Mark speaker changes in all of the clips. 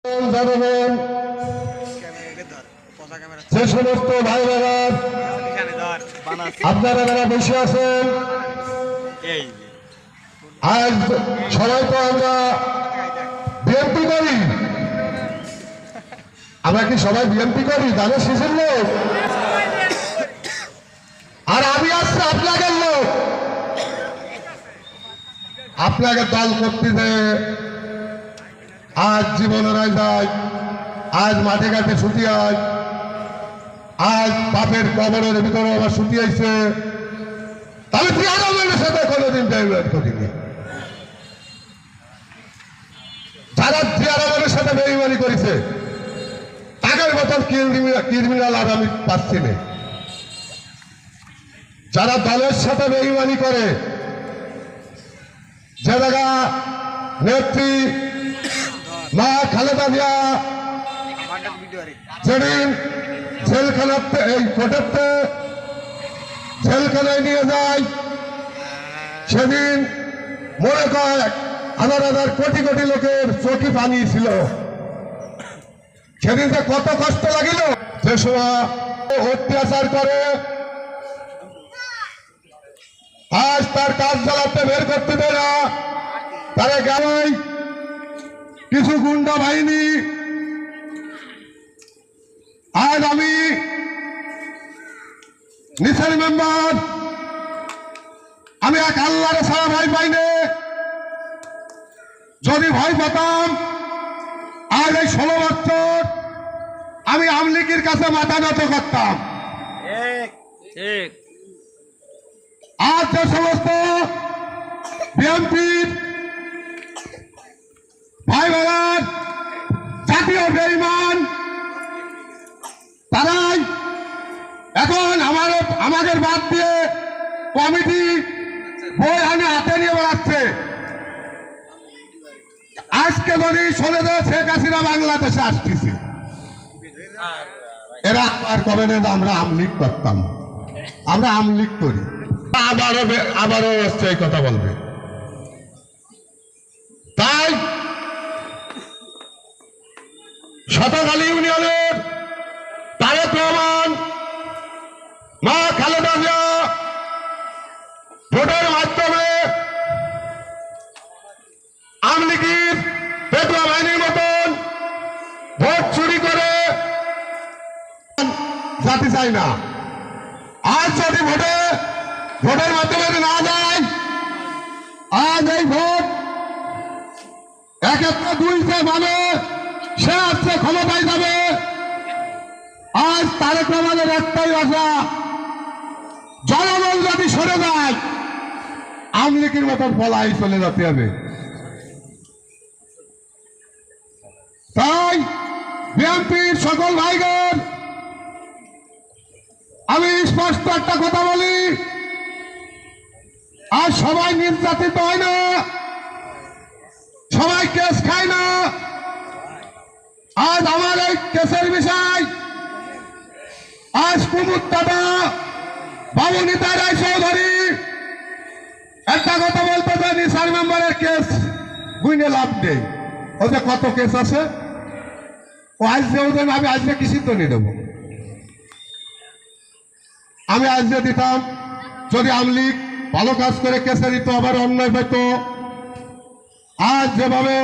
Speaker 1: জনগণ, যে সমস্ত ভাই বোন আপনারা যারা বসে আছেন, আজ সবাই তো আমরা বিএনপি করি। আমরা কি সবাই বিএনপি করি? দানের শিশুর লোক। আর আমি আসছি আপনাদের লোক। আপনাকে দল করতে দেয় আজ জীবনের যায়, আজ মাঠে ঘাটে ছুটি, আজ বাপের কবরের ভিতরে আমার ছুটি আইছে। আমি ত্রিয়ানব্বইয়ের সাথে কোনোদিন বেইমানি করিনি। যারা ত্রিয়ানব্বইয়ের সাথে বেইমানি করেছে তাদের মতন ক্রিমিনাল আর আমি পাচ্ছি না। যারা দলের সাথে বেইমানি করে, যে জায়গা নেত্রী মা খালেদা জিয়া যেদিন জেলখানাতে এই কোর্টেতে জেলখানায় নিয়ে যায়, সেদিন মনে কয় হাজার হাজার কোটি কোটি লোকের চোখে পানি ছিল। সেদিন যে কত কষ্ট লাগিল। যে সময় অত্যাচার করে আজ তার কাজ চালাতে বের করতে দেয় না, তারা গাওয়াই কিছু গুন্ডা বাহিনী। আজ আমি নিসার মেম্বার, আমি এক আল্লাহর ছাড়া ভয় পাইনি। যদি ভয় পেতাম আজ এই 16 বছর আমি আওয়ামী লীগের কাছে মাথা নত করতাম। আজ যে সমস্ত বিএনপির ভাই বোন জাতীয় বেঈমান, তারাই এখন আমাদের বাদ দিয়ে কমিটি বই আনে হাতে নিয়ে বেড়াচ্ছে। আজকে যদি শোনে দেয় শেখ হাসিনা বাংলাদেশে আসতেছে, এরা আর কবে না আমরা আমলিগ করতাম, আমরা আমলিগ করি। আবারও হচ্ছে এই কথা বলবে। তাই শতকালী ইউনিয়নের তারেক রহমান, মা খালেদা জিয়া ভোটের মাধ্যমে আওয়ামী লীগের পেটুয়া বাহিনীর মতন ভোট চুরি করে জাতি চাই না। আজ যদি ভোটের মাধ্যমে না যায়, আজ এই ভোট এক একটা দুইতে মানে সে আসছে ক্ষমতায় যাবে। আজ তারেক রহমানের একটাই আশা, জনগণ যদি সরে যায় আওয়ামী লীগের মতন পলাই চলে যেতে হবে। তাই বিএনপির সকল ভাইগণ, আমি স্পষ্ট একটা কথা বলি, আজ সবাই নির্যাতিত হয় না, সবাই কেস খায় না। আজ আমার এই কেসের বিষয় আজ কুমুদ দাদা বাবু নিতা রায় চৌধুরী একটা কথা বলতে চাই, নিসার মেম্বারের কেস গুইনে লাভ নেই। ও যে কত কেস আছে, ও আজ যে ওদের আমি আজকে কি সিদ্ধ নিয়ে দেবো। আমি আজকে দিতাম, যদি আওয়ামী লীগ ভালো কাজ করে কেসে দিত, আবার অন্যায় পাইত। আজ যেভাবে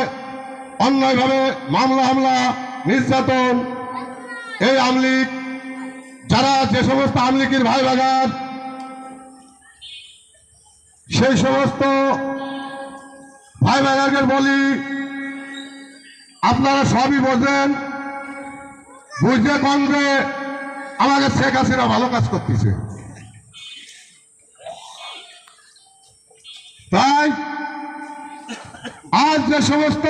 Speaker 1: অন্যায়ভাবে মামলা হামলা নির্যাতন, এই আওয়ামী লীগ যারা যে সমস্ত আওয়ামী লীগের ভাই ভাগার, সেই সমস্ত ভাই ভাগারকে বলি, আপনারা সবই বোঝেন, বুঝে কংগ্রে আমাদের শেখ হাসিনা ভালো কাজ করতেছে। তাই আজ যে সমস্ত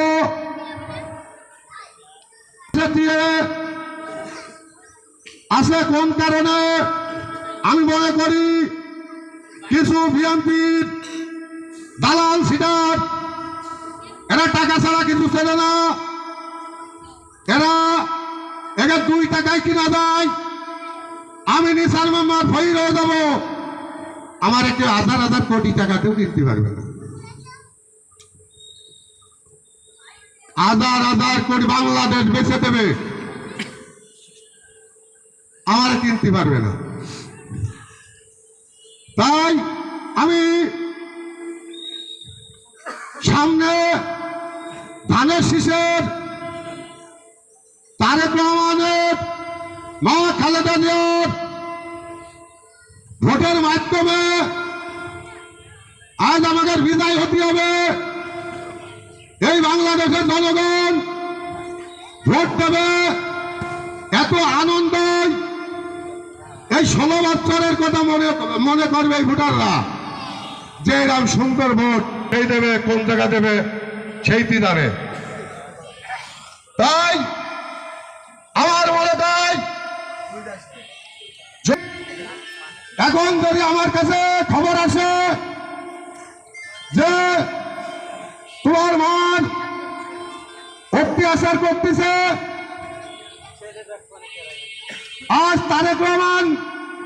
Speaker 1: দিয়ে আছে, কোন কারণে আমি মনে করি কিছু বিএনপির দালাল সিটার, এরা টাকা ছাড়া কিছু ছেলে না। এরা 2 টাকায় কিনা যায়। আমি নিসার মেম্বার ভয় হয়ে যাব, আমার একটু হাজার হাজার কোটি টাকাতেও কিনতে পারবে না। হাজার হাজার কোটি বাংলাদেশ বেঁচে দেবে, আমার কিনতে পারবে না। তাই আমি সামনে ধানের শীষের তারেক রহমানের মা খালেদা জিয়ার ভোটের মাধ্যমে আজ আমাদের বিদায় হতে হবে। এই বাংলাদেশের জনগণ ভোট দেবে, এত আনন্দ এই 16 বছরের কথা মনে করবে এই ভোটাররা, যে এরকম সুন্দর ভোট এই দেবে, কোন জায়গা দেবে সেইটি জানে। তাই আমার মনে হয় এখন যদি আমার কাছে খবর আসে যে তোমার মান অত্যাচার করতেছে, আজ তারেক রহমান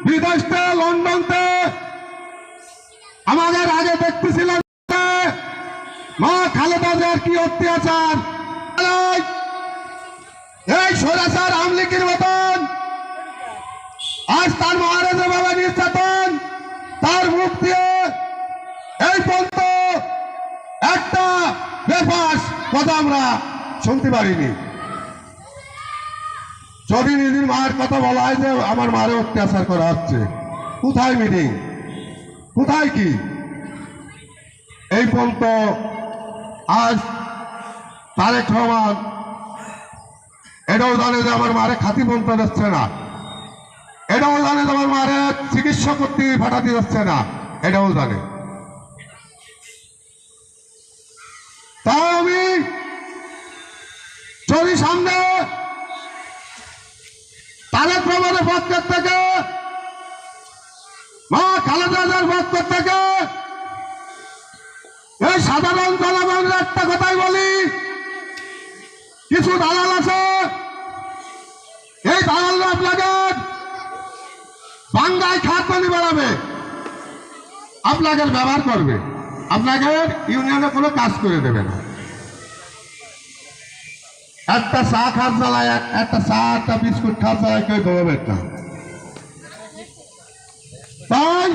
Speaker 1: বিদেশে লন্ডনতে আমাদের আগে দেখতেছিলাম মা খালেদা জিয়ার কি অত্যাচার, এই স্বৈরাচার আওয়ামী লীগের মতন আজ তার মহারাজা বাবা নির্যাতন তার মুখ দিয়ে এই পর্যন্ত একটা বেফাস কথা আমরা শুনতে পারিনি। যদি নিজের মায়ের কথা বলা হয় যে আমার মারে অত্যাচার করা হচ্ছে, কোথায় মিটিং, কোথায় কি? এই পর্যন্ত আজ তারেক রহমান এটাও জানে যে আমার মারে খাতি পর্যন্ত যাচ্ছে না, এটাও জানে যে আমার মারে চিকিৎসা করতে পাঠাতে যাচ্ছে না, এটাও জানে। তাই আমি যদি সামনে তারেক রহমানের পক্ষের থেকে মা খালেদা জিয়ার পক্ষের থেকে এই সাধারণ জনগণের একটা কথাই বলি, কিছু দালাল আছে, এই দালালরা আপনাকে বাঙ্গায় খাতনি বাড়াবে, আপনাকে ব্যবহার করবে, আপনাকে ইউনিয়নে কোনো কাজ করে দেবে না। একটা চা খাওয়ার জ্বালায়, একটা চা একটা বিস্কুট খাওয়ার জ্বালায় কেউ দেবে না। তাই